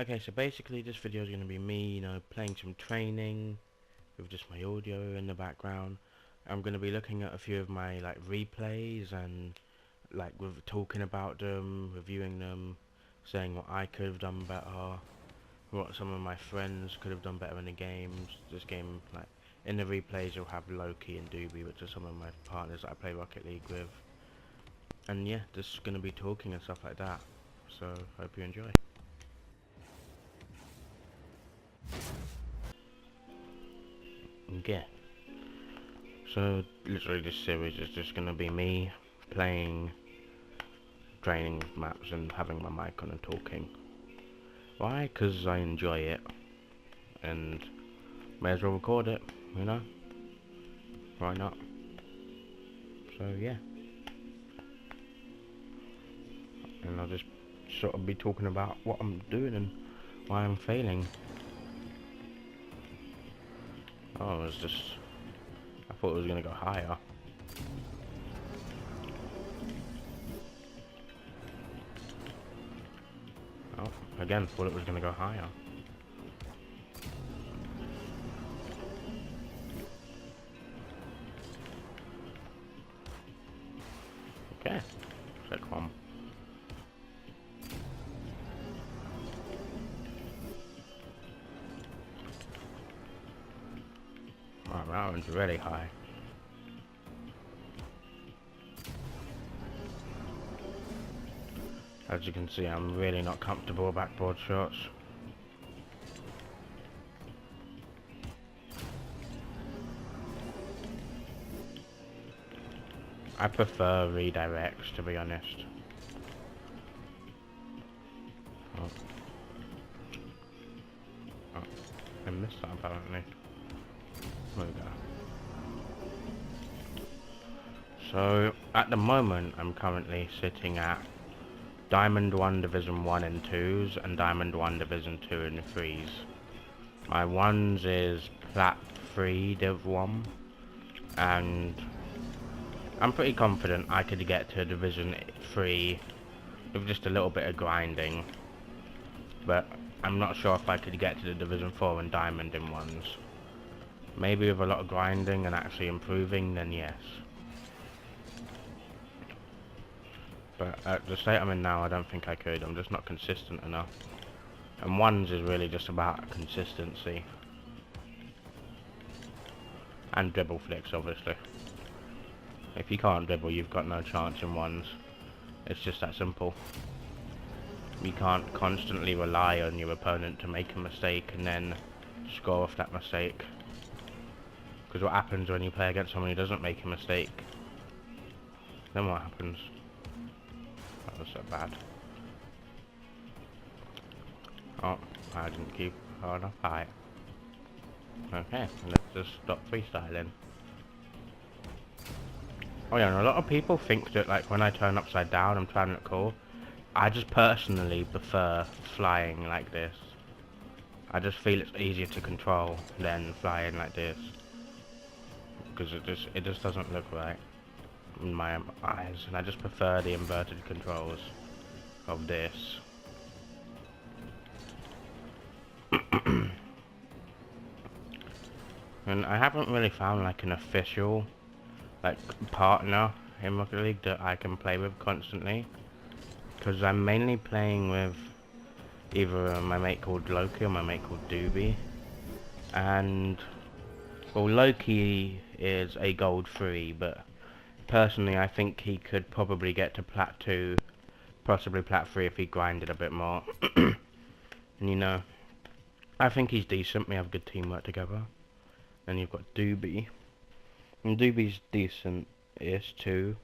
Okay, so basically this video is going to be me, playing some training with just my audio in the background. I'm going to be looking at a few of my replays and with talking about them, reviewing them, saying what I could have done better, what some of my friends could have done better in the games. This game, in the replays, you'll have Loki and Doobie, which are some of my partners that I play Rocket League with. And yeah, just going to be talking and stuff like that. So hope you enjoy. Yeah. So literally this series is just gonna be me playing training maps and having my mic on and talking. Why? Because I enjoy it and may as well record it, you know? Why not? So yeah. And I'll just sort of be talking about what I'm doing and why I'm failing. Oh, I thought it was gonna go higher. Oh, again, thought it was gonna go higher. Okay, click on. Wow, that one's really high. As you can see, I'm really not comfortable with backboard shots. I prefer redirects, to be honest. Oh, I missed that apparently. There we go. So, at the moment, I'm currently sitting at Diamond 1 Division 1 and 2s, and Diamond 1 Division 2 and 3s. My 1s is Plat 3 Div 1, and I'm pretty confident I could get to Division 3 with just a little bit of grinding, but I'm not sure if I could get to the Division 4 and Diamond in 1s. Maybe with a lot of grinding and actually improving, then yes. But at the state I'm in now, I don't think I could. I'm just not consistent enough. And 1s is really just about consistency. And dribble flicks, obviously. If you can't dribble, you've got no chance in 1s. It's just that simple. You can't constantly rely on your opponent to make a mistake and then score off that mistake. Because what happens when you play against someone who doesn't make a mistake? Then what happens? That was so bad. Oh, I didn't keep hard enough height. Okay, let's just stop freestyling. Oh yeah, and a lot of people think that when I turn upside down I'm trying to look cool. I just personally prefer flying like this. I just feel it's easier to control than flying like this. Because it just doesn't look right in my eyes, and I just prefer the inverted controls of this. And I haven't really found an official partner in Rocket League that I can play with constantly, because I'm mainly playing with either my mate called Loki or my mate called Doobie. And well, Loki is a gold 3, but personally I think he could probably get to Plat 2, possibly Plat 3 if he grinded a bit more. And I think he's decent, we have good teamwork together. And you've got Doobie. And Doobie's decent-ish too.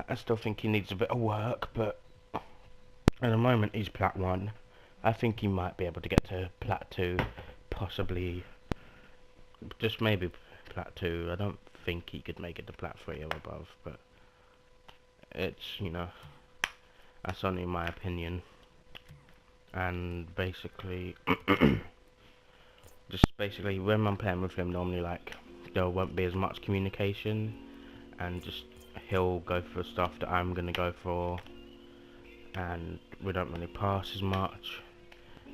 I still think he needs a bit of work, but at the moment he's Plat 1. I think he might be able to get to Plat 2, possibly, just maybe Plat 2. I don't think he could make it to Plat 3 or above, but it's, that's only my opinion. And basically, basically when I'm playing with him, normally there won't be as much communication, and just he'll go for stuff that I'm gonna go for, and we don't really pass as much.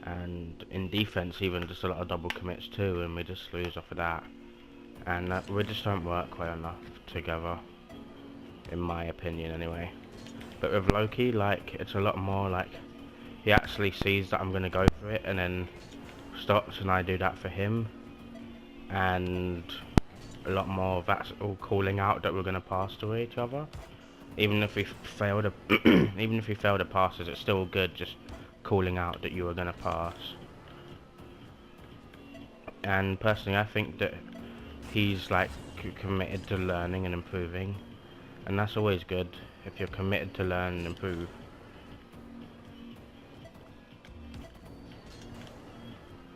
and in defense even just a lot of double commits too, and we just lose off of that, and we just don't work well enough together, in my opinion anyway. But with Loki, like, it's a lot more like he actually sees that I'm gonna go for it and then stops, and I do that for him, and a lot more of that's all calling out that we're gonna pass to each other. Even if we fail to even if we fail to passes, it's still good just calling out that you were gonna pass. And personally, I think that he's like committed to learning and improving, and that's always good if you're committed to learn and improve.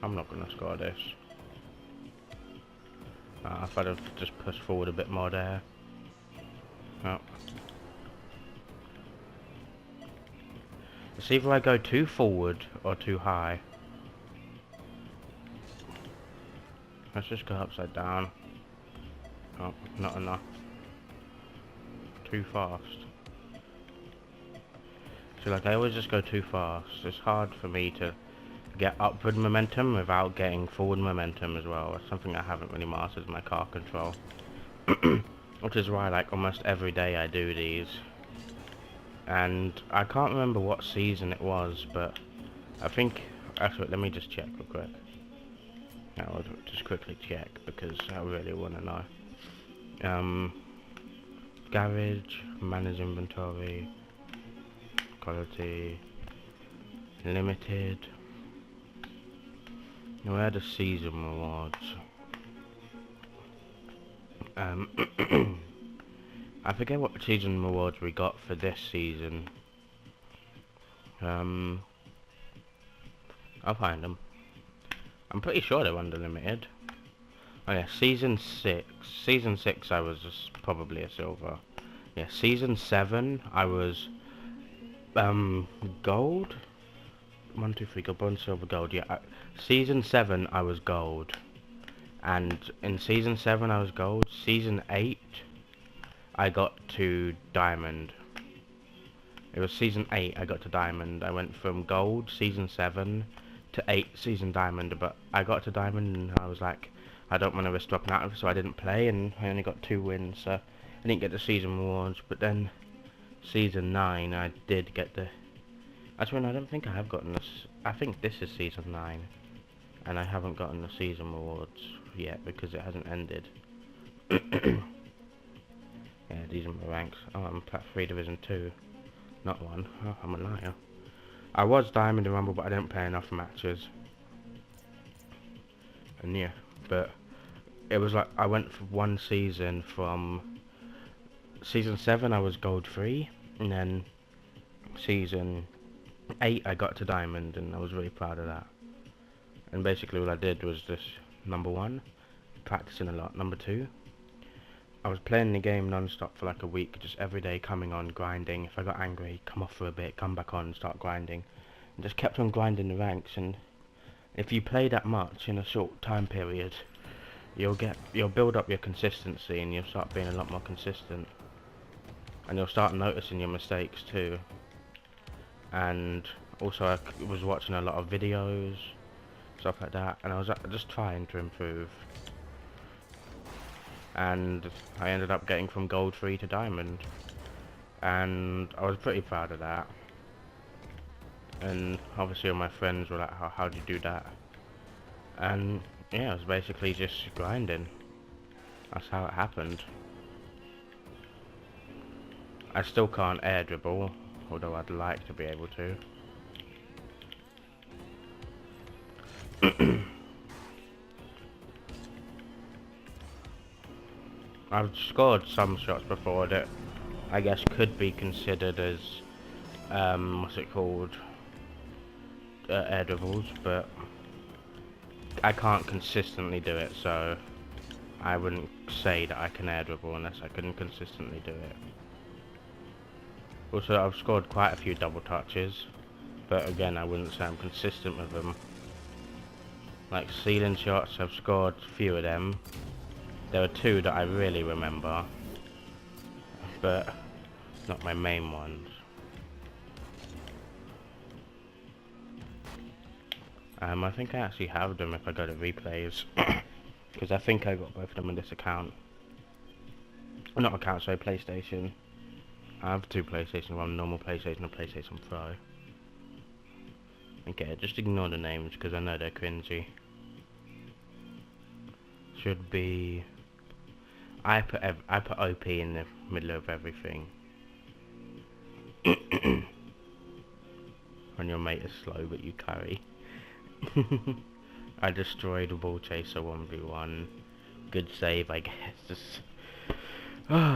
I'm not gonna score this. If I'd have just pushed forward a bit more there. Oh. It's either I go too forward or too high. Let's just go upside down. Oh, not enough. Too fast. So like I always just go too fast. It's hard for me to get upward momentum without getting forward momentum as well. It's something I haven't really mastered in my car control. Which is why like almost every day I do these. And I can't remember what season it was, but I think, actually let me just check real quick. I'll just quickly check because I really want to know. Garage, manage inventory, quality, limited. Where are the season rewards? I forget what season rewards we got for this season. I'll find them. I'm pretty sure they're unlimited. Oh yeah, season 6. Season 6 I was just probably a silver. Yeah, season 7 I was gold? 1, 2, 3, gold, bronze, silver, gold. Yeah, season 7 I was gold. And in season 7 I was gold. Season 8 I got to diamond. It was season 8 I got to diamond. I went from gold season 7 to 8 season diamond, but I got to diamond and I was like, I don't want to risk dropping out of it, so I didn't play, and I only got 2 wins, so I didn't get the season rewards. But then season 9 I did get the... Actually, no, I don't think I have gotten this. I think this is season 9, and I haven't gotten the season rewards yet because it hasn't ended. Yeah, these are my ranks. Oh, I'm Plat 3 Division 2. Not 1. Oh, I'm a liar. I was Diamond in Rumble, but I didn't play enough matches. And yeah, but it was like I went for one season from... Season 7 I was Gold 3, and then Season 8 I got to Diamond, and I was really proud of that. And basically what I did was this: number 1, practicing a lot. Number 2, I was playing the game non-stop for like a week, just every day coming on, grinding. If I got angry, come off for a bit, come back on, start grinding. And just kept on grinding the ranks, and if you play that much in a short time period, you'll build up your consistency, and you'll start being a lot more consistent. And you'll start noticing your mistakes too. And also I was watching a lot of videos, stuff like that, and I was just trying to improve. And I ended up getting from Gold 3 to Diamond, and I was pretty proud of that. And obviously all my friends were like, how do you do that? And yeah, it was basically just grinding. That's how it happened. I still can't air dribble, although I'd like to be able to. I've scored some shots before that I guess could be considered as what's it called, air dribbles, but I can't consistently do it, so I wouldn't say that I can air dribble unless I can consistently do it. Also, I've scored quite a few double touches, but again I wouldn't say I'm consistent with them. Like ceiling shots, I've scored a few of them. There are 2 that I really remember, but not my main ones. I think I actually have them if I go to replays. Because I think I got both of them on this account. Not account, sorry, PlayStation. I have 2 PlayStation, one normal PlayStation and PlayStation Pro. Okay, just ignore the names because I know they're cringy. Should be... I put OP in the middle of everything. When your mate is slow but you carry. I destroyed a ball chaser 1v1. Good save, I guess.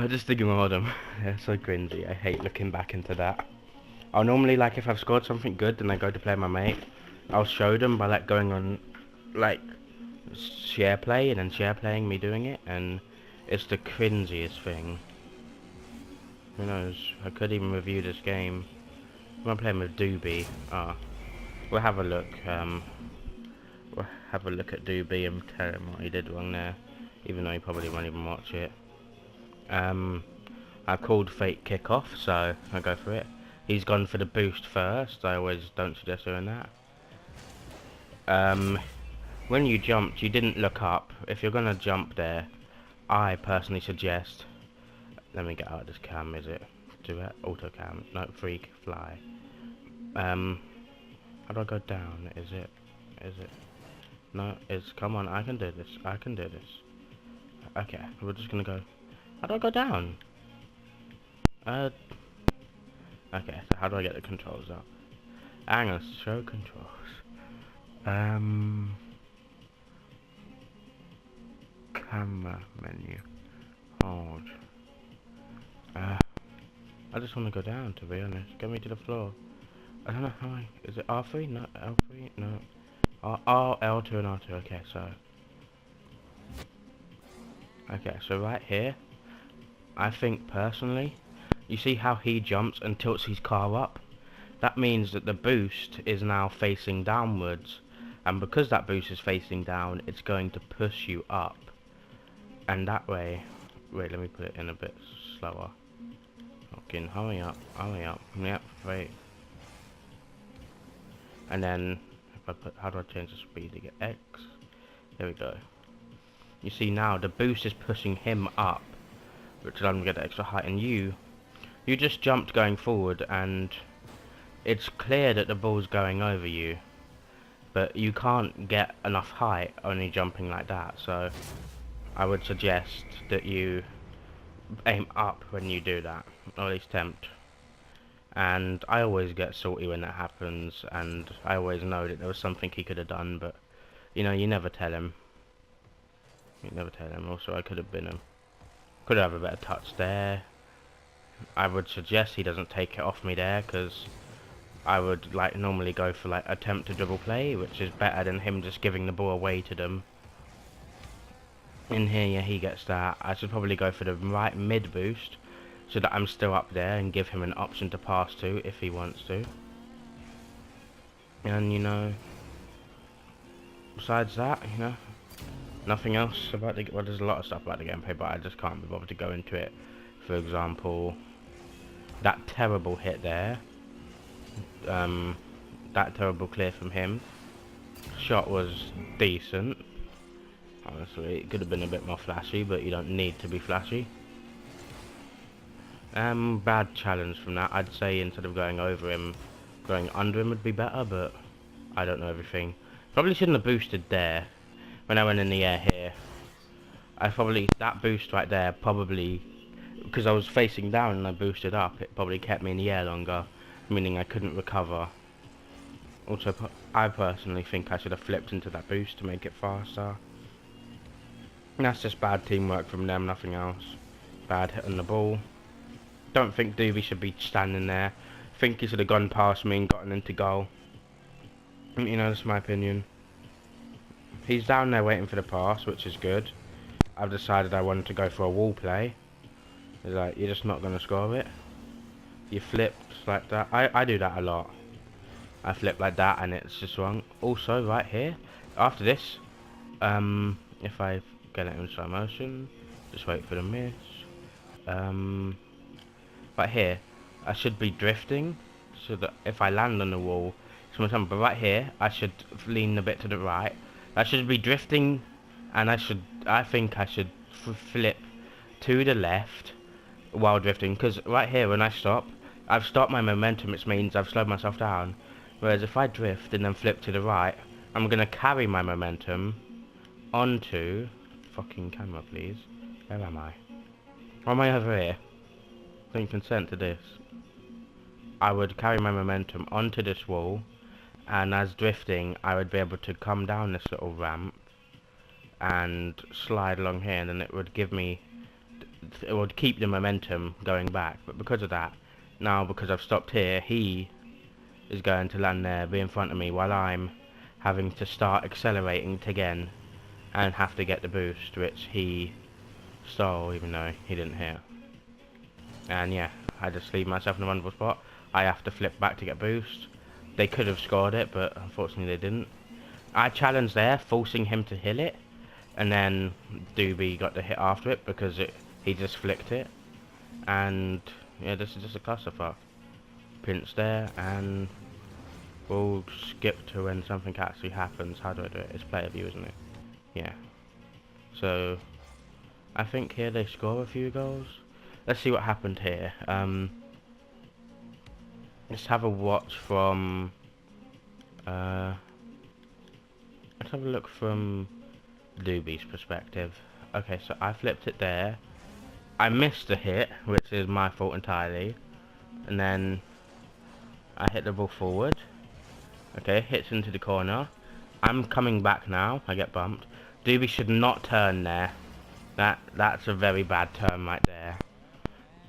Just ignore them. They're so cringy. I hate looking back into that. I'll normally, like, if I've scored something good and I go to play my mate, I'll show them by, like, going on, like, share play and then share playing me doing it, and it's the cringiest thing. Who knows? I could even review this game. I'm playing with Doobie. We'll have a look. We'll have a look at Doobie and tell him what he did wrong there, even though he probably won't even watch it. I called fake kickoff, so I go for it. He's gone for the boost first. I always don't suggest doing that. When you jumped, you didn't look up. If you're gonna jump there, I personally suggest. Let me get out of this cam. Is it? Do it. Auto cam. No, freak fly. How do I go down? Is it? Is it? No. It's. Come on. I can do this. I can do this. Okay. We're just gonna go. How do I go down? Okay, so how do I get the controls up? Hang on, show controls. Camera menu. Hold. I just want to go down, to be honest. Get me to the floor. I don't know how I... Is it R3? No, L3? No. R, L2 and R2. Okay, so... Okay, so right here, I think personally, you see how he jumps and tilts his car up? That means that the boost is now facing downwards, and because that boost is facing down, it's going to push you up. And that way, wait, let me put it in a bit slower. Okay, hurry up, yep, wait. And then, if I put, how do I change the speed to get X? There we go. You see now, the boost is pushing him up, which allows him to get the extra height, and you just jumped going forward, and it's clear that the ball's going over you, but you can't get enough height only jumping like that, so I would suggest that you aim up when you do that, or at least attempt. And I always get salty when that happens, and I always know that there was something he could have done, but you know, you never tell him. You never tell him. Also, I could have a better touch there. I would suggest he doesn't take it off me there, because I would like normally go for like attempt to dribble play, which is better than him just giving the ball away to them. In here, yeah, he gets that. I should probably go for the right mid boost, so that I'm still up there and give him an option to pass to if he wants to. And you know, besides that, you know, nothing else about the, well, there's a lot of stuff about the gameplay, but I just can't be bothered to go into it. For example, that terrible hit there, that terrible clear from him. Shot was decent. Honestly, it could have been a bit more flashy, but you don't need to be flashy. Bad challenge from that. I'd say instead of going over him, going under him would be better, but I don't know everything. Probably shouldn't have boosted there. When I went in the air here, I probably, that boost right there, probably, because I was facing down and I boosted up, it probably kept me in the air longer, meaning I couldn't recover. Also, I personally think I should have flipped into that boost to make it faster. And that's just bad teamwork from them, nothing else. Bad hit on the ball. Don't think Doobie should be standing there. Think he should have gone past me and gotten into goal. You know, that's my opinion. He's down there waiting for the pass, which is good. I've decided I wanted to go for a wall play. It's like, you're just not going to score it. You flipped like that. I do that a lot. I flip like that and it's just wrong. Also, right here, after this, if I get it in slow motion, just wait for the miss. Right here, I should be drifting, so that if I land on the wall, But right here, I should lean a bit to the right. I should be drifting, and I think I should flip to the left while drifting. Because right here, when I stop, I've stopped my momentum, which means I've slowed myself down. Whereas if I drift and then flip to the right, I'm gonna carry my momentum onto... Fucking camera, please. Where am I? Or am I over here? Don't consent to this. I would carry my momentum onto this wall, and as drifting, I would be able to come down this little ramp and slide along here, and then it would give me... It would keep the momentum going back, but because of that, now because I've stopped here, he is going to land there, be in front of me, while I'm having to start accelerating again and have to get the boost, which he stole, even though he didn't hit. And yeah, I just leave myself in a vulnerable spot. I have to flip back to get boost. They could have scored it, but unfortunately they didn't. I challenged there, forcing him to hit it, and then Doobie got the hit after it because he just flicked it. And yeah, this is just a clusterfuck. Pinch there, and we'll skip to when something actually happens. How do I do it? It's player view, isn't it? Yeah. So I think here they score a few goals. Let's see what happened here. Let's have a watch from... let's have a look from Doobie's perspective. Okay, so I flipped it there. I missed the hit, which is my fault entirely. And then I hit the ball forward. Okay, hits into the corner. I'm coming back now. I get bumped. Doobie should not turn there. That's a very bad turn right there.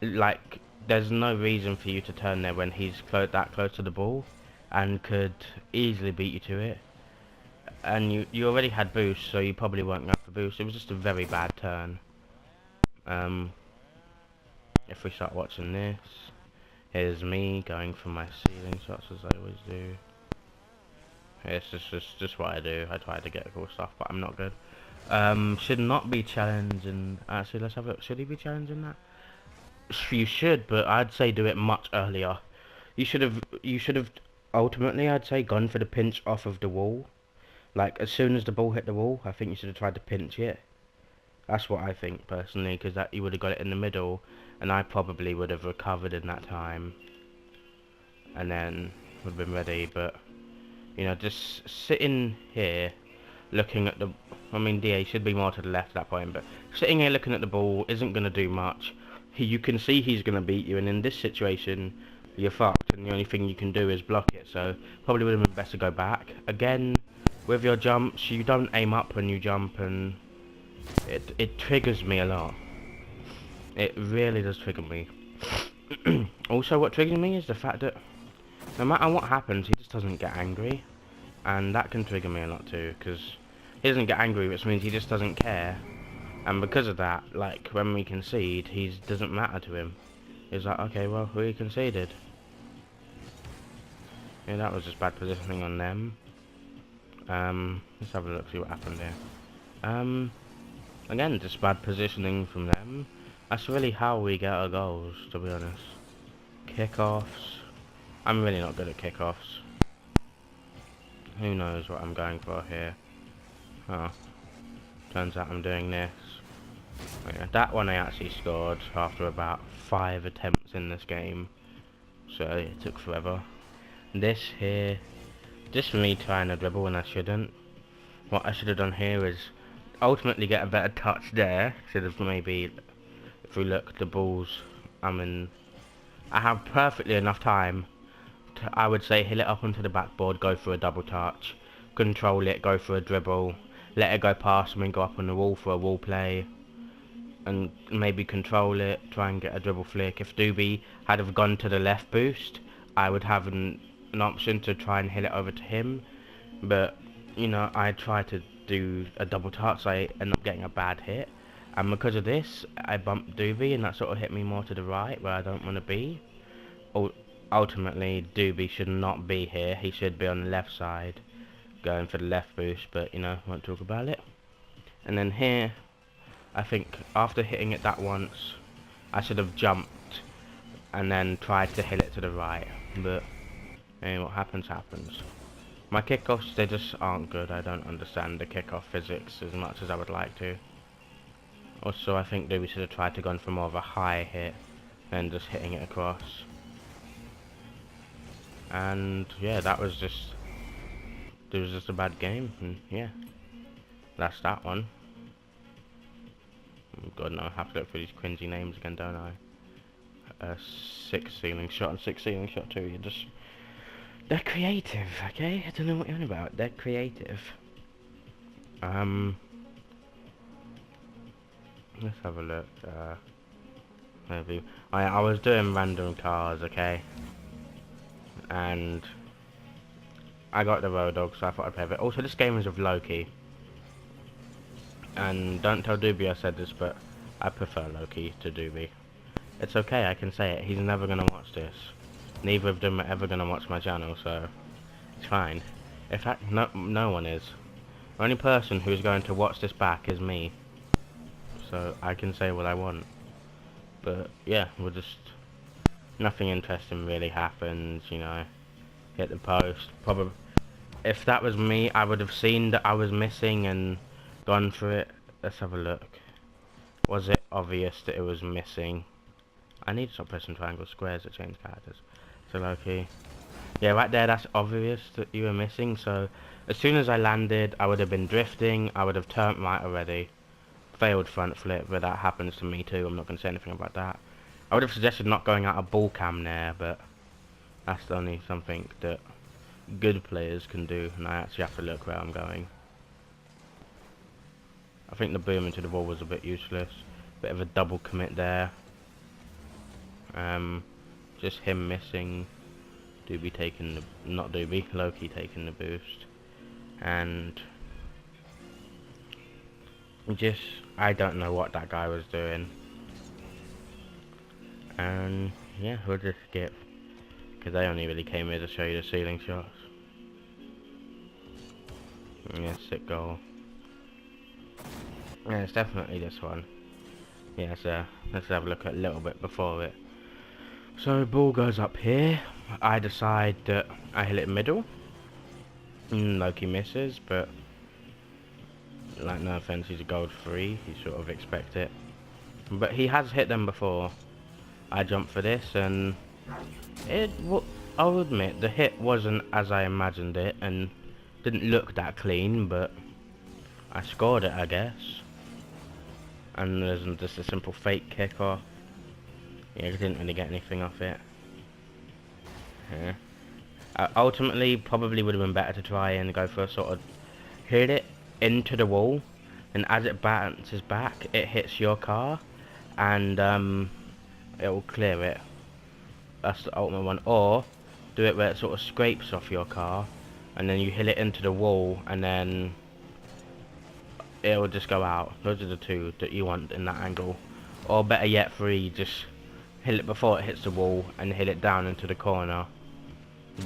Like, there's no reason for you to turn there when he's that close to the ball and could easily beat you to it. And you already had boost, so you probably weren't going for boost. It was just a very bad turn. If we start watching this, here's me going for my ceiling shots as I always do. It's just what I do. I try to get cool stuff, but I'm not good. Should not be challenging. Actually, let's have a look. Should he be challenging that? You should, but I'd say do it much earlier. You should have ultimately, I'd say, gone for the pinch off of the wall. Like, as soon as the ball hit the wall, I think you should have tried to pinch it. That's what I think, personally, because that you would have got it in the middle, and I probably would have recovered in that time. And then would have been ready, but, you know, just sitting here, looking at the... I mean, DA should be more to the left at that point, but sitting here looking at the ball isn't going to do much. You can see he's going to beat you, and in this situation, you're fucked, and the only thing you can do is block it, so probably would have been best to go back. Again, with your jumps, you don't aim up when you jump, and it triggers me a lot. It really does trigger me. Also, what triggers me is the fact that no matter what happens, he just doesn't get angry, and that can trigger me a lot too, because he doesn't get angry, which means he just doesn't care. And because of that, like, when we concede, he doesn't matter to him. He's like, okay, well, we conceded. Yeah, that was just bad positioning on them. Let's have a look, see what happened here. Again, just bad positioning from them. That's really how we get our goals, to be honest. Kickoffs. I'm really not good at kickoffs. Who knows what I'm going for here. Oh. Turns out I'm doing this. Yeah, that one I actually scored after about 5 attempts in this game, so it took forever. This here, just me trying to dribble when I shouldn't. What I should have done here is ultimately get a better touch there. Should have maybe, if we look, the balls, I have perfectly enough time to, I would say, hit it up onto the backboard, go for a double touch, control it, go for a dribble, let it go past me and go up on the wall for a wall play, and maybe control it, try and get a dribble flick. If Doobie had have gone to the left boost, I would have an option to try and hit it over to him, but, you know, I try to do a double touch, so I end up getting a bad hit, and because of this, I bumped Doobie, and that sort of hit me more to the right, where I don't want to be. Ultimately, Doobie should not be here, he should be on the left side, going for the left boost, but, you know, won't talk about it. And then here, I think after hitting it that once, I should have jumped and then tried to hit it to the right, but And what happens, happens. My kickoffs, they just aren't good. I don't understand the kickoff physics as much as I would like to. Also, I think we should have tried to go for more of a high hit than just hitting it across. And yeah, it was just a bad game, and yeah, that's that one. Oh God, no, I have to look for these cringy names again, don't I? 6 ceiling shot and 6 ceiling shot too. They're creative, okay? I don't know what you're on about. They're creative. Let's have a look. Maybe I was doing random cars, okay, and I got the Road Dog, so I thought I'd play with it. Also, this game is with Loki, and don't tell Doobie I said this, but I prefer Loki to Doobie. It's okay, I can say it. He's never gonna watch this. Neither of them are ever gonna watch my channel, so it's fine. In fact, no one is. The only person who's going to watch this back is me. So I can say what I want. But yeah, nothing interesting really happens, you know. Hit the post. Probably, if that was me, I would have seen that I was missing and gone for it. Let's have a look. Was it obvious that it was missing? I need to stop pressing triangle squares to change characters. So Loki. Yeah, right there, that's obvious that you were missing. So as soon as I landed, I would have been drifting. I would have turned right already. Failed front flip, but that happens to me too. I'm not going to say anything about that. I would have suggested not going out of ball cam there, but that's only something that good players can do, and I actually have to look where I'm going. I think the boom into the wall was a bit useless. Bit of a double commit there. Just him missing. Doobie taking the, not Doobie, Loki taking the boost. And just, I don't know what that guy was doing. And yeah, we'll just skip, because I only really came here to show you the ceiling shots. Yeah, sick goal. Yeah, it's definitely this one. Yeah, so let's have a look at a little bit before it. So ball goes up here. I decide that I hit it middle. Loki misses, but like, no offense, he's a gold 3. You sort of expect it. But he has hit them before. I jumped for this, and I'll admit the hit wasn't as I imagined it, and didn't look that clean, but I scored it, I guess. And there's just a simple fake kickoff. Yeah, I didn't really get anything off it. Yeah. Ultimately, probably would have been better to try and go for a sort of hit it into the wall, and as it bounces back, it hits your car, and it will clear it. That's the ultimate one. Or do it where it sort of scrapes off your car, and then you hit it into the wall, and then it will just go out. Those are the two that you want in that angle. Or better yet, 3, just hit it before it hits the wall and hit it down into the corner.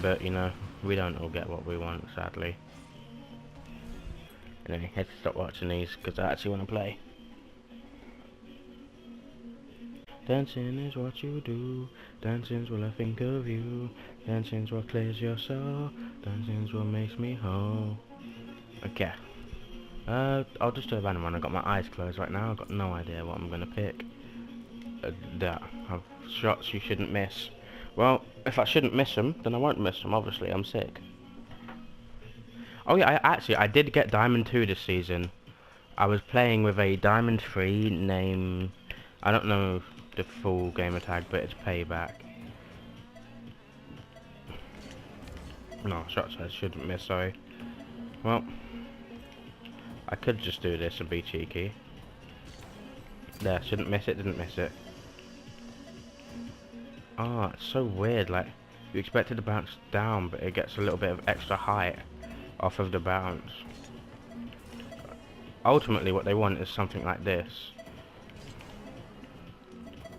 But you know, we don't all get what we want, sadly. Anyway, I have to stop watching these because I actually want to play. Dancing is what you do. Dancing's what I think of you. Dancing's what clears your soul. Dancing's what makes me whole. Okay. I'll just do a random one. I've got my eyes closed right now. I've got no idea what I'm gonna pick. That have shots you shouldn't miss. Well, if I shouldn't miss them, then I won't miss them. Obviously, I'm sick. Oh yeah, I did get Diamond 2 this season. I was playing with a Diamond 3 name. I don't know the full gamer tag, but it's Payback. No, shots I shouldn't miss, sorry. Well, I could just do this and be cheeky. There, shouldn't miss it, didn't miss it. Ah, it's so weird, like, you expect it to bounce down, but it gets a little bit of extra height off of the bounce. Ultimately, what they want is something like this.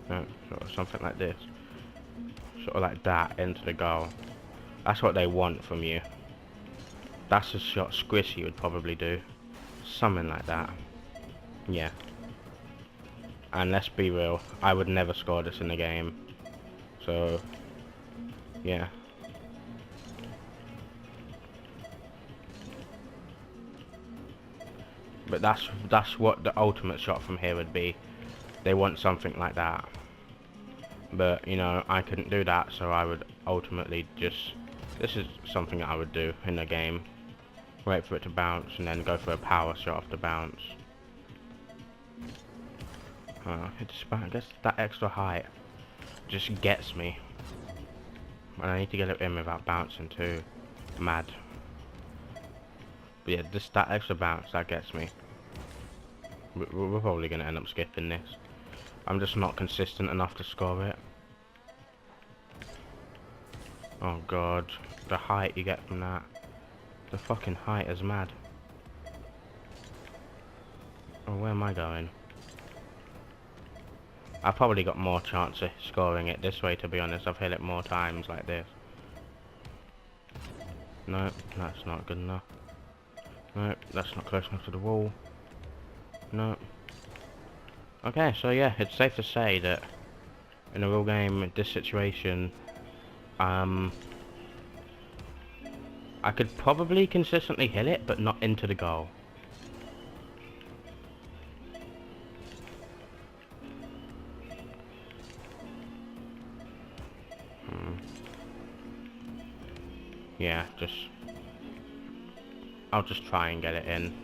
No, sort of something like this. Sort of like that into the goal. That's what they want from you. That's a shot Squishy would probably do. Something like that. Yeah. And let's be real, I would never score this in the game. So, yeah. But that's what the ultimate shot from here would be. They want something like that. But, you know, I couldn't do that, so I would ultimately just... This is something that I would do in the game. Wait for it to bounce, and then go for a power shot off the bounce. I guess that extra height just gets me. And I need to get it in without bouncing too. Mad. But yeah, just that extra bounce, that gets me. We're probably going to end up skipping this. I'm just not consistent enough to score it. Oh god, the height you get from that. The fucking height is mad. Oh, where am I going? I've probably got more chance of scoring it this way, to be honest. I've hit it more times like this. No, that's not good enough. No, that's not close enough to the wall. No. Okay, so yeah, it's safe to say that in a real game, this situation, I could probably consistently hit it, but not into the goal. Yeah, I'll just try and get it in.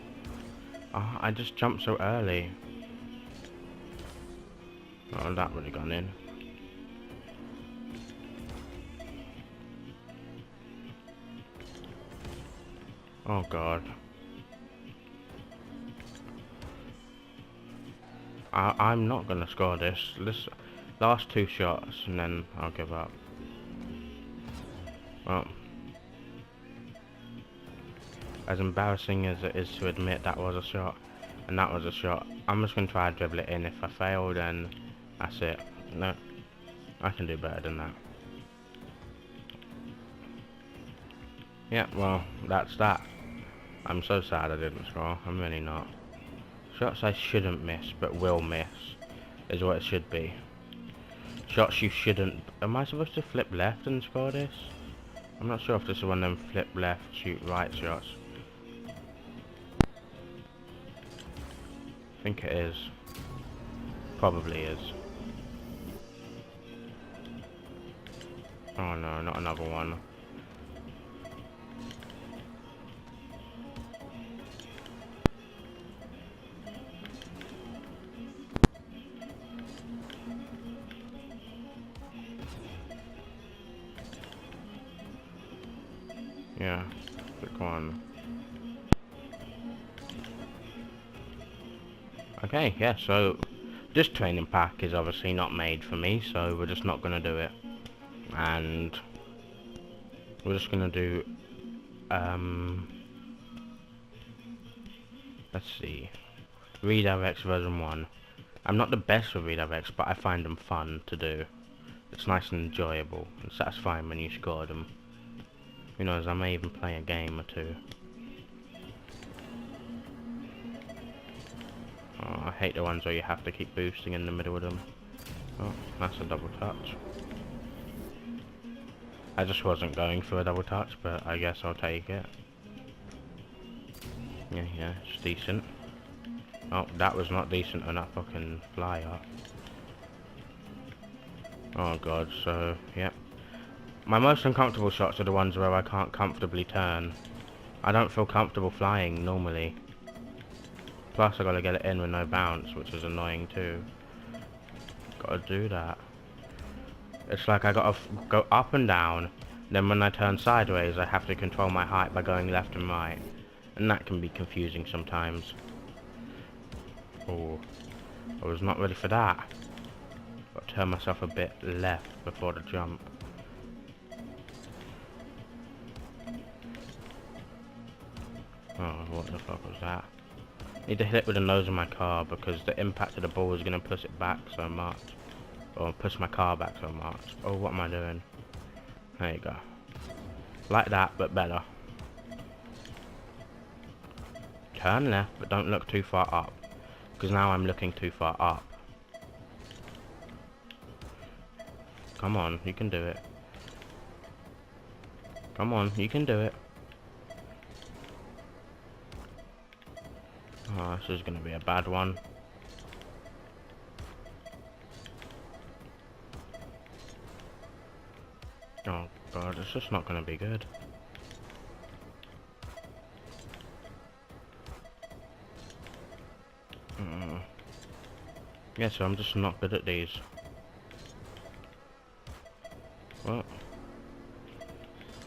Oh, I just jumped so early. Oh, that would have gone in. Oh god. I'm not gonna score this. This last two shots and then I'll give up. Well, as embarrassing as it is to admit that was a shot, and that was a shot, I'm just gonna try to dribble it in. If I fail, then that's it. No, I can do better than that. Yeah, well, that's that. I'm so sad I didn't score. I'm really not. Shots I shouldn't miss, but will miss, is what it should be. Shots you shouldn't... Am I supposed to flip left and score this? I'm not sure if this is one of them flip left, shoot right shots. I think it is. Probably is. Oh no, not another one. Yeah, quick one. Okay, yeah, so this training pack is obviously not made for me, so we're just not gonna do it. And we're just gonna do let's see, redirects version 1. I'm not the best with redirects, but I find them fun to do. It's nice and enjoyable and satisfying when you score them. Who knows, I may even play a game or two. Oh, I hate the ones where you have to keep boosting in the middle of them. Oh, that's a double touch. I just wasn't going for a double touch, but I guess I'll take it. Yeah, it's decent. Oh, that was not decent on that fucking fly up. Oh god, so, yep. My most uncomfortable shots are the ones where I can't comfortably turn. I don't feel comfortable flying normally. Plus I gotta get it in with no bounce, which is annoying too. Gotta do that. It's like I gotta go up and down, then when I turn sideways I have to control my height by going left and right. And that can be confusing sometimes. Oh, I was not ready for that. Gotta turn myself a bit left before the jump. Oh, what the fuck was that? I need to hit it with the nose of my car because the impact of the ball is going to push it back so much. Or push my car back so much. Oh, what am I doing? There you go. Like that, but better. Turn left, but don't look too far up. Because now I'm looking too far up. Come on, you can do it. Come on, you can do it. Oh, this is gonna be a bad one. Oh god, it's just not gonna be good. Yeah, so I'm just not good at these. Well,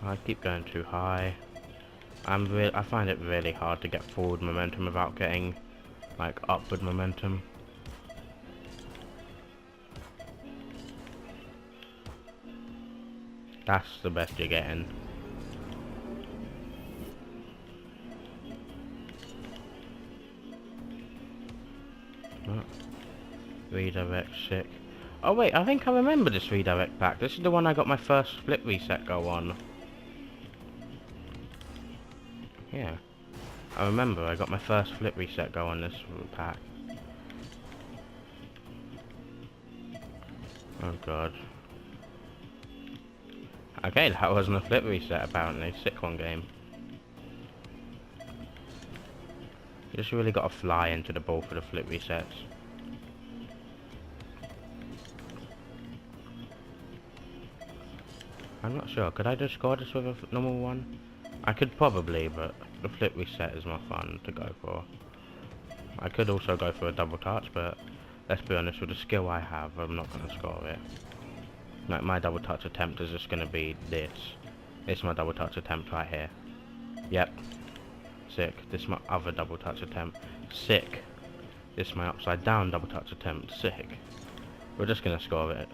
I keep going too high. I find it really hard to get forward momentum without getting like upward momentum. That's the best you're getting. Oh, redirect sick. Oh wait, I think I remember this redirect pack. This is the one I got my first flip reset go on. Yeah. I remember I got my first flip reset go on this pack. Oh god. Okay, that wasn't a flip reset apparently. Sick one game. You just really got to fly into the ball for the flip resets. I'm not sure. Could I just score this with a normal one? I could probably, but the flip reset is more fun to go for. I could also go for a double touch, but let's be honest, with the skill I have, I'm not going to score it. Like, my double touch attempt is just going to be this. This is my double touch attempt right here. Yep. Sick. This is my other double touch attempt. Sick. This is my upside down double touch attempt. Sick. We're just going to score it.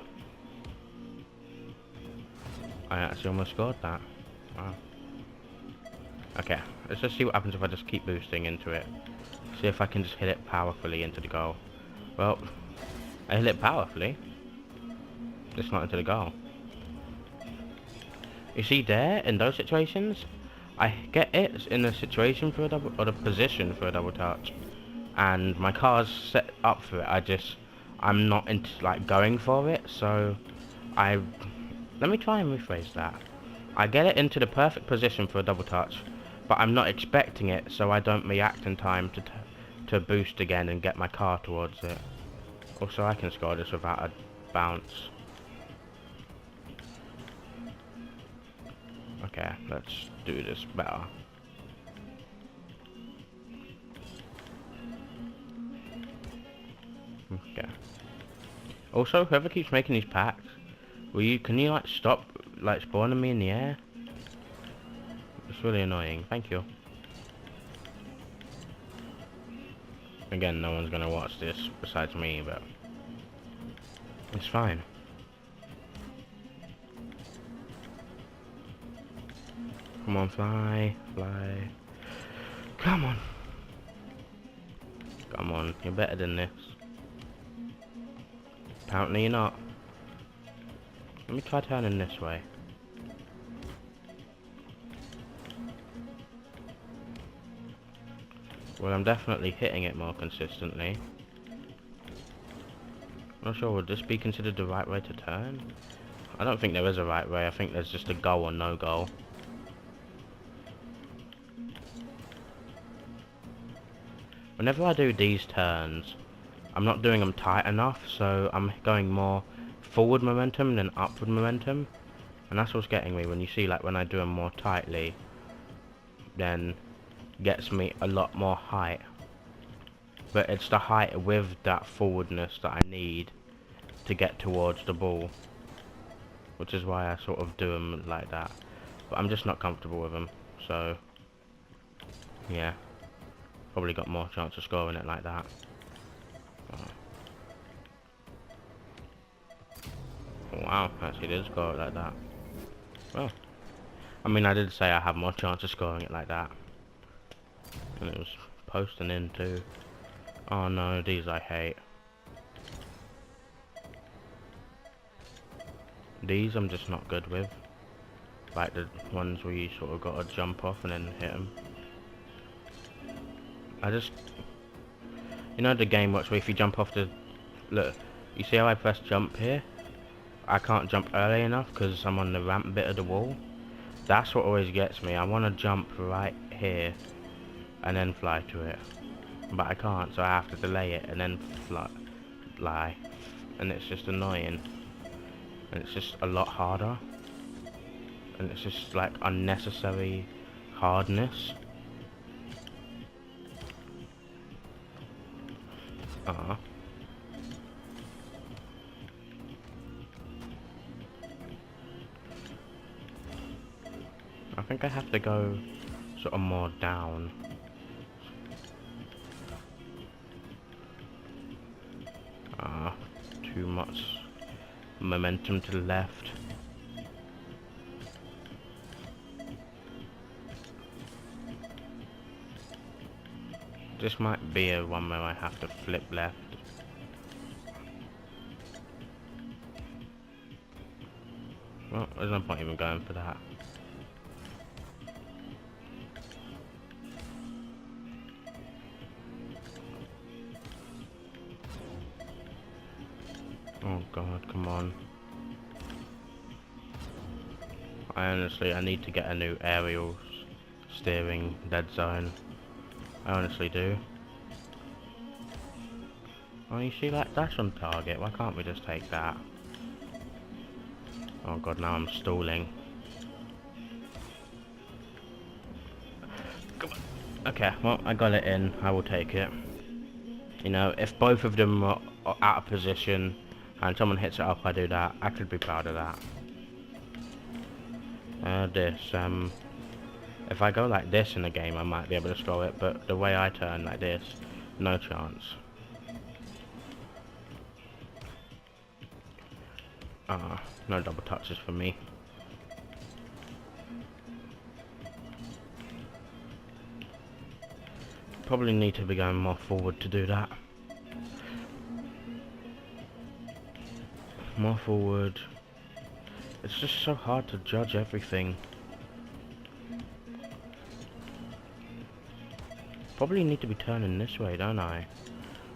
I actually almost scored that. Wow. Okay, let's just see what happens if I just keep boosting into it. See if I can just hit it powerfully into the goal. Well, I hit it powerfully. It's not into the goal. You see there, in those situations, I get it in the situation for a double, or the position for a double touch. And my car's set up for it, I'm not into, like, going for it, so let me try and rephrase that. I get it into the perfect position for a double touch, but I'm not expecting it, so I don't react in time to boost again and get my car towards it. Also, I can score this without a bounce. Okay, let's do this better. Okay. Also, whoever keeps making these packs, can you like stop like spawning me in the air? It's really annoying. Thank you. Again, no one's gonna watch this besides me, but it's fine. Come on, fly, fly. Come on. Come on, you're better than this. Apparently you're not. Let me try turning this way. Well, I'm definitely hitting it more consistently. I'm not sure, would this be considered the right way to turn? I don't think there is a right way, I think there's just a goal or no goal. Whenever I do these turns, I'm not doing them tight enough, so I'm going more forward momentum than upward momentum. And that's what's getting me when you see, like, when I do them more tightly, then gets me a lot more height. But it's the height with that forwardness that I need to get towards the ball, which is why I sort of do them like that. But I'm just not comfortable with them, so yeah, probably got more chance of scoring it like that. Oh, wow, actually did score it like that. Well, I mean, I did say I have more chance of scoring it like that. And it was posting in too. Oh no, these I hate. These I'm just not good with. Like the ones where you sort of gotta jump off and then hit them. You know the game where if you jump off the... Look, you see how I press jump here? I can't jump early enough because I'm on the ramp bit of the wall. That's what always gets me. I want to jump right here and then fly to it. but I can't, so I have to delay it and then fly, and it's just annoying, and it's just a lot harder, and it's just like unnecessary hardness. I think I have to go sort of more down. Too much momentum to the left. This might be a one where I have to flip left. Well, there's no point even going for that. Oh god, come on. I need to get a new aerial steering dead zone. I honestly do. Oh, you see that? That's on target. Why can't we just take that? Oh god, now I'm stalling. Come on. Okay, well, I got it in. I will take it. You know, if both of them are out of position and someone hits it up, I do that. I could be proud of that. If I go like this in the game, I might be able to score it, but the way I turn like this, no chance. No double touches for me. Probably need to be going more forward to do that. More forward. It's just so hard to judge everything. Probably need to be turning this way, don't I?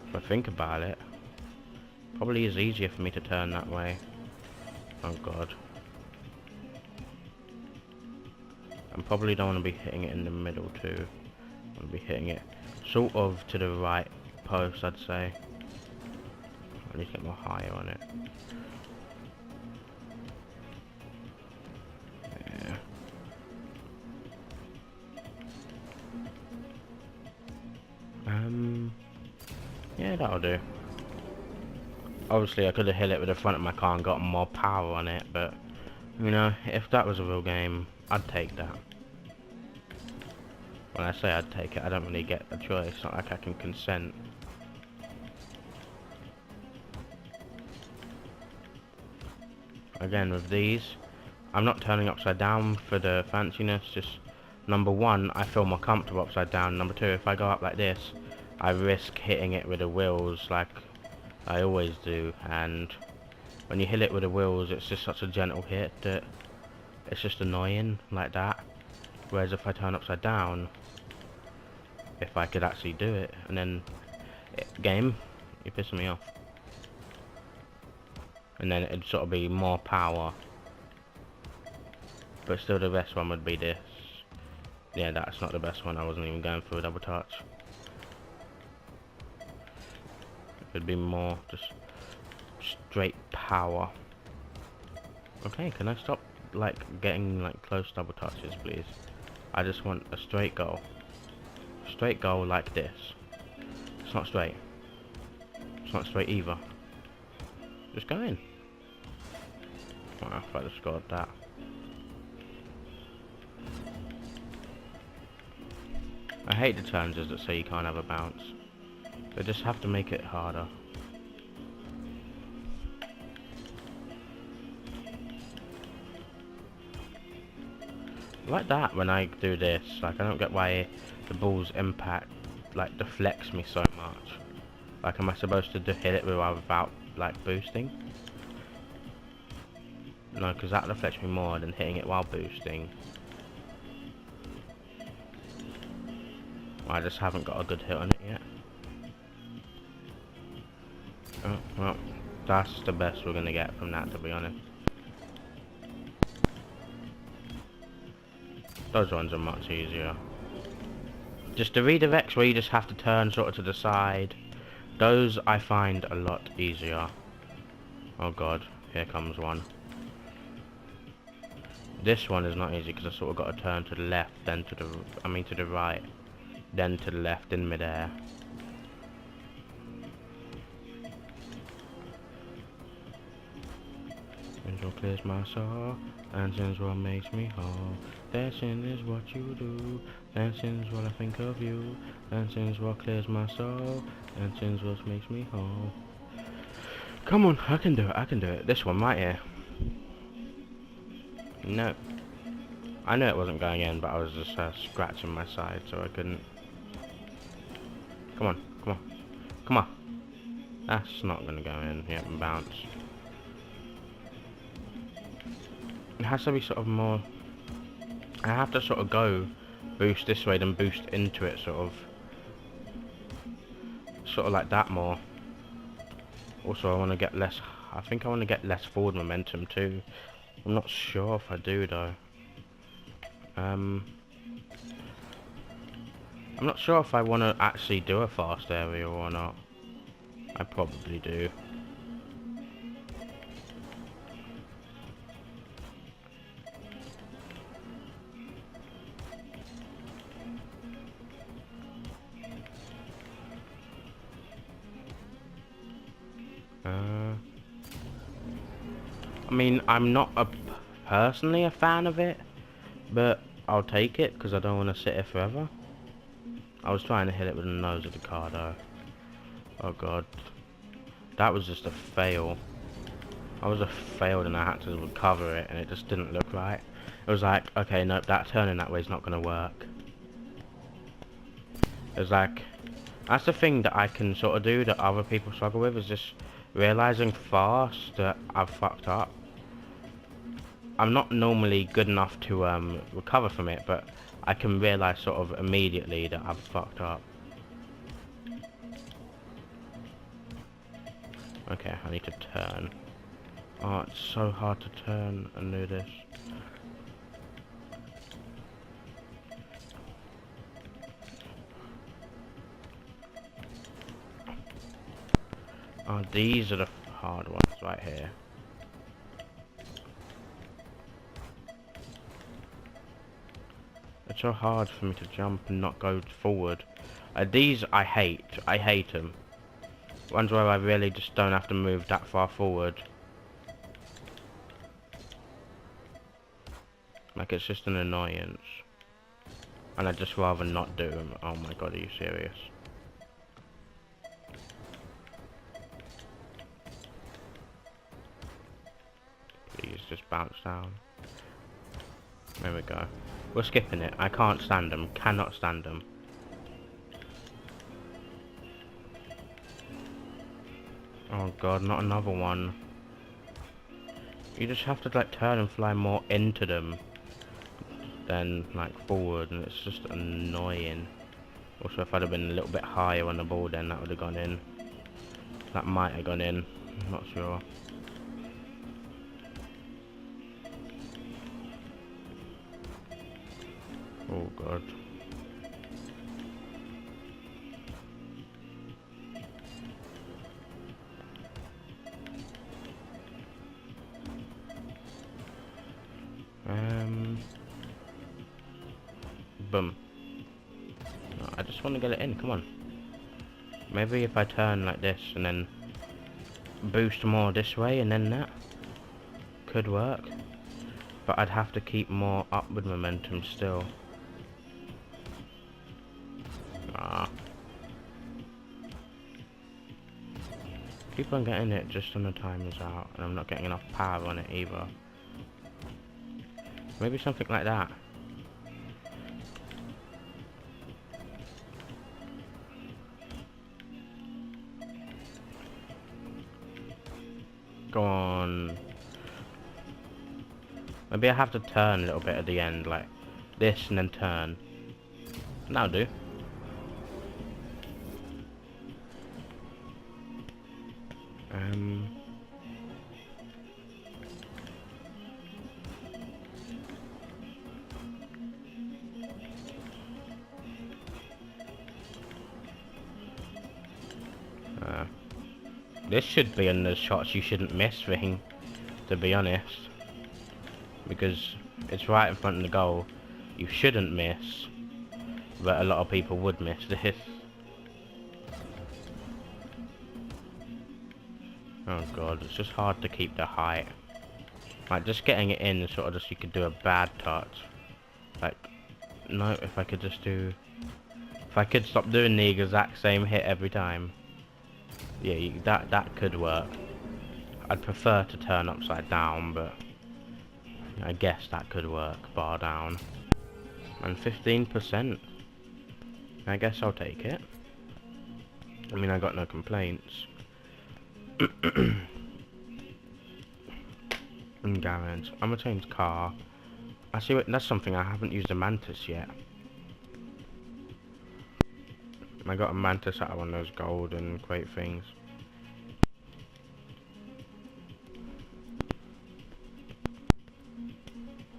If I think about it. Probably is easier for me to turn that way. Oh god. I probably don't want to be hitting it in the middle too. I want to be hitting it sort of to the right post, I'd say. I need to get more higher on it. Yeah, that'll do. Obviously I could have hit it with the front of my car and got more power on it, but you know, if that was a real game, I'd take that. When I say I'd take it, I don't really get a choice. It's not like I can consent. Again, with these, I'm not turning upside down for the fanciness, just number one, I feel more comfortable upside down. Number two, if I go up like this, I risk hitting it with the wheels like I always do, and when you hit it with the wheels, it's just such a gentle hit that it's just annoying like that. Whereas if I turn upside down, if I could actually do it, and then game, you're pissing me off. And then it'd sort of be more power, but still the best one would be this. Yeah, that's not the best one. I wasn't even going for a double touch. It'd be more just straight power. Okay, can I stop like getting like close double touches, please? I just want a straight goal. Straight goal like this. It's not straight. It's not straight either. Just go in. Wow, if I'd have scored that. I hate the challenges that say you can't have a bounce. They just have to make it harder. Like that when I do this, like I don't get why the ball's impact like deflects me so much. Like am I supposed to hit it without like boosting? No, because that deflects me more than hitting it while boosting. I just haven't got a good hit on it yet. Oh, well, that's the best we're gonna get from that, to be honest. Those ones are much easier. Just the redirects where you just have to turn sort of to the side. Those I find a lot easier. Oh god, here comes one. This one is not easy because I sort of got to turn to the left, then to the, to the right, then to the left in midair. Sin's what clears my soul, and sin's what makes me whole. Dancing is what you do, dancing's what I think of you, dancing's what clears my soul, and sin's what makes me whole. Come on, I can do it, I can do it. This one right here. No. I knew it wasn't going in, but I was just scratching my side, so I couldn't. Come on, come on, come on. That's not gonna go in. Yep, and bounce. It has to be sort of more. I have to sort of go boost this way, then boost into it, sort of like that more. Also, I want to get less. I think I want to get less forward momentum too. I'm not sure if I do though. I'm not sure if I want to actually do a fast area or not. I probably do. I mean, I'm not personally a fan of it, but I'll take it because I don't want to sit here forever. I was trying to hit it with the nose of the car though. Oh god. That was just a fail. I was a failed and I had to recover it and it just didn't look right. It was like, okay, nope, that turning that way is not going to work. It was like, that's the thing that I can sort of do that other people struggle with, is just realizing fast that I've fucked up. I'm not normally good enough to recover from it, but I can realize sort of immediately that I've fucked up. Okay, I need to turn. Oh, it's so hard to turn and do this. Oh, these are the hard ones right here. It's so hard for me to jump and not go forward. These I hate. I hate them. Ones where I really just don't have to move that far forward. Like, it's just an annoyance. And I'd just rather not do them. Oh my god, are you serious? Please, just bounce down. There we go. We're skipping it. I can't stand them. Cannot stand them. Oh god, not another one. You just have to like turn and fly more into them than like forward, and it's just annoying. Also, if I'd have been a little bit higher on the ball, then that would have gone in. That might have gone in. I'm not sure. Oh god. Boom. No, I just want to get it in, come on. Maybe if I turn like this and then boost more this way and then that could work. But I'd have to keep more upward momentum still. Ah. Keep on getting it just when the time is out, and I'm not getting enough power on it either. Maybe something like that. Go on. Maybe I have to turn a little bit at the end, like this, and then turn. That'll do. This should be in the shots you shouldn't miss thing, to be honest. Because it's right in front of the goal. You shouldn't miss. But a lot of people would miss this. Oh god, it's just hard to keep the height. Like, just getting it in, sort of just you could do a bad touch. Like, no, if I could just do... If I could stop doing the exact same hit every time. Yeah, that could work. I'd prefer to turn upside down, but... I guess that could work, bar down. And 15%. I guess I'll take it. I mean, I got no complaints. Garage. I'm gonna change car. Actually, that's something I haven't used a mantis yet. I got a mantis out of one of those gold and crate things.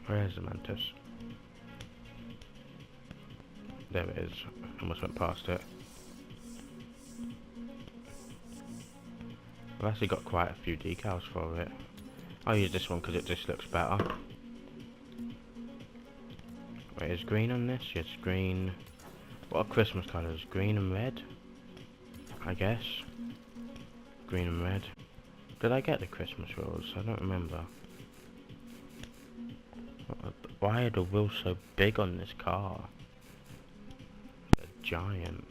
Where's the mantis? There it is. I almost went past it. I've actually got quite a few decals for it. I'll use this one because it just looks better. Wait, is green on this? Yes, green. What are Christmas colours? Green and red? I guess. Green and red. Did I get the Christmas wheels? I don't remember. Why are the wheels so big on this car? They're giant.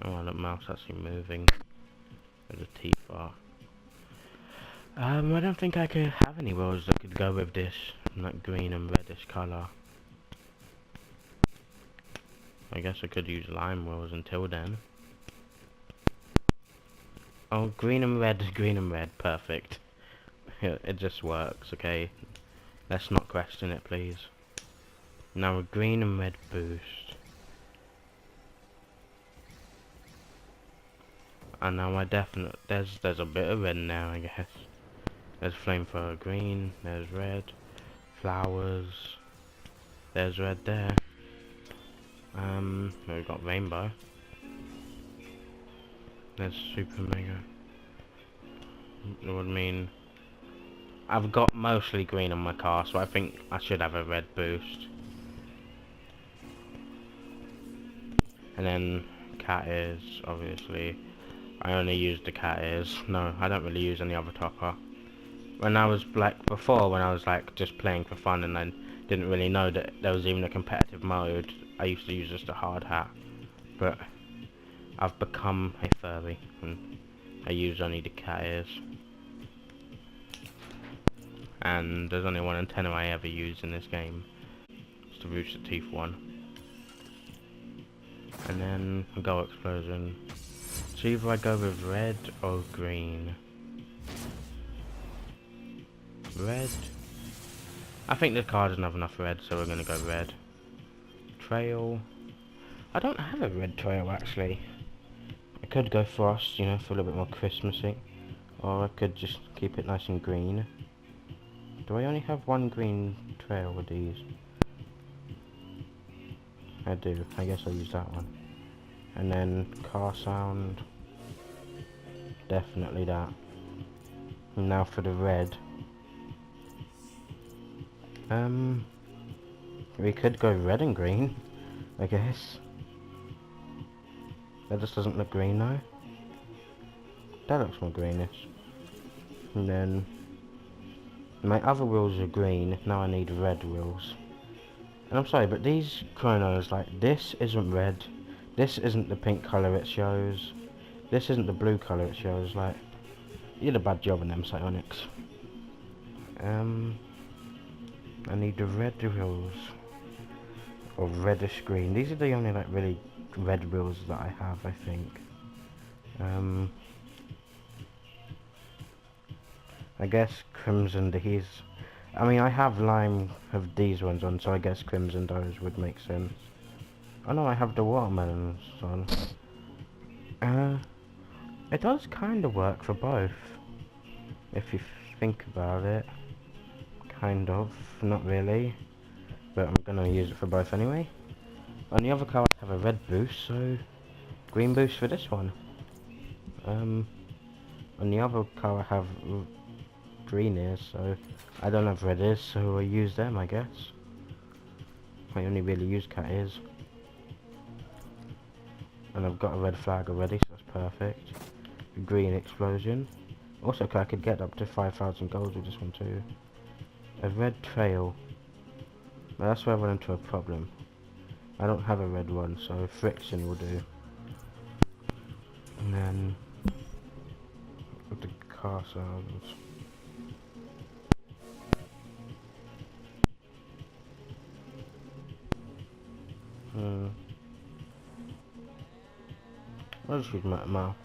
Oh, the mouse actually moving. Where the teeth are. I don't think I could have any wheels that could go with this, like green and reddish colour. I guess I could use lime wheels until then. Oh, green and red, perfect. It just works, okay? Let's not question it, please. Now a green and red boost. And now I definitely, there's a bit of red now, I guess. There's flamethrower green, there's red, flowers, there's red there. We've got rainbow. There's super mega. That would mean I've got mostly green on my car, so I think I should have a red boost. And then cat ears, obviously. I only use the cat ears. No, I don't really use any other topper. When I was like before, when I was like just playing for fun and I didn't really know that there was even a competitive mode, I used to use just a hard hat. But I've become a furry and I use only the cat ears. And there's only one antenna I ever use in this game. It's the Rooster Teeth one. And then a Go Explosion. So either I go with red or green. Red. I think this car doesn't have enough red, so we're gonna go red. Trail. I don't have a red trail actually. I could go frost, you know, for a little bit more Christmassy. Or I could just keep it nice and green. Do I only have one green trail with these? I do. I guess I'll use that one. And then car sound. Definitely that. And now for the red. We could go red and green, I guess. That just doesn't look green though. That looks more greenish. And then my other wheels are green, now I need red wheels. And I'm sorry, but these chronos, like, this isn't red, this isn't the pink colour it shows, this isn't the blue colour it shows, like, you did a bad job on them psionics. I need the red wheels. Or reddish green. These are the only like really red wheels that I have, I think. I guess crimson these. I mean, I have lime of these ones on, so I guess crimson those would make sense. Oh no, I have the watermelons on. It does kind of work for both, if you think about it. Kind of, not really, but I'm gonna use it for both anyway. On the other car I have a red boost, so green boost for this one. On the other car I have green ears, so I don't have red ears, so I use them, I guess. I only really use cat ears. And I've got a red flag already, so that's perfect. Green explosion. Also, I could get up to 5,000 gold with this one too. A red trail. But that's where I run into a problem. I don't have a red one, so friction will do. And then with the car sounds. I'll just use my mouth.